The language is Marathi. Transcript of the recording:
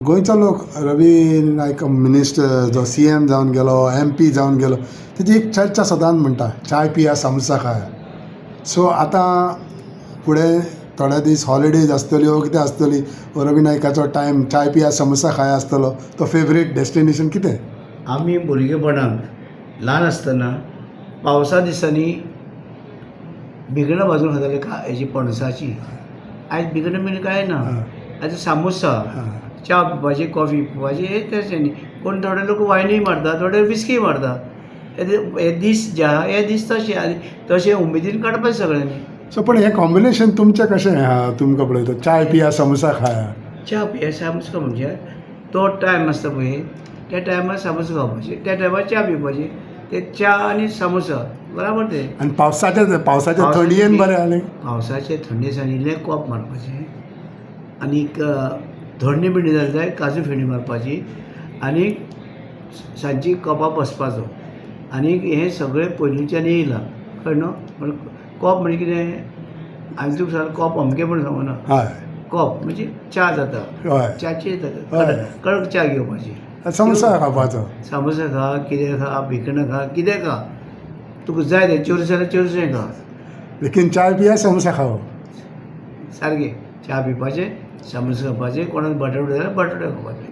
गोंयचो लोक रवी नायक मिनिस्टर जो CM जावन गेलो MP जावन गेलो तेजी एक चर्चा सदांच म्हणटा चाय पिया समोसा खाया. सो आतां फुडें थोडे दीस हॉलिडेज आसतल्यो कितें आसतली रवी नायकाचो टायम चाय पिया समोसा खाया आसतलो तो फेवरेट डेस्टिनेशन कितें? आमी भुरगेपणांत ल्हान आसतना पावसा दिसांनी भिकणां भाजून खाताले हेजी पणसाची. आयज भिकणां बीन कांय ना. आयज सामोसा, च्या पिवपाची, कॉफी पिवपाची हे तेच न्ही. कोण थोडे लोक वायनूय मारता, थोडे विस्की मारता. हे दीस जे आहा हे दीस तशे आनी तशें उमेदीन काडपाचें सगळ्यांनी. सो पण हें कॉम्बिनेशन तुमचें कशें आहा तुमकां पळयता चाय पिया समोसा खाया. च्या पिया सामोसा म्हणजे तो टायम आसता पळय त्या टायमार सामोसा खावपाचे, त्या टायमार च्या पिवपाची. ते च्या आनी सामोसा बराबर ते. आनी पावसाच्या थंडयेन बरें आलें. पावसाचे थंडी दिसांनी इल्लें कॉप मारपाचें आनीक थंडी बिंडी जाली जाल्यार काजू फेणी मारपाची आनीक सांजची कॉपां बसपाचो. आनीक हें सगळें पयलींच्यान येयलां कळ्ळें न्हू. कॉप म्हणजे कितें हांवें तुका सांगलें कॉप अमकें म्हण सांगूना. हय कॉप म्हणजे च्या जाता. हय च्याची हय. कडक च्या घेवपाची. समोसा खावपाचो. सामोसा खा, कितें खा, भिकणां खा, कितें खा. तुका जाय तें चोरस जाल्यार चोरसें खा. लेकिन चाय पिया समोसा खावप. सारकें च्या पिवपाचें, सामोसा खावपाचें, कोणाक बटाटे जाल्यार बटाटे खावपाचे.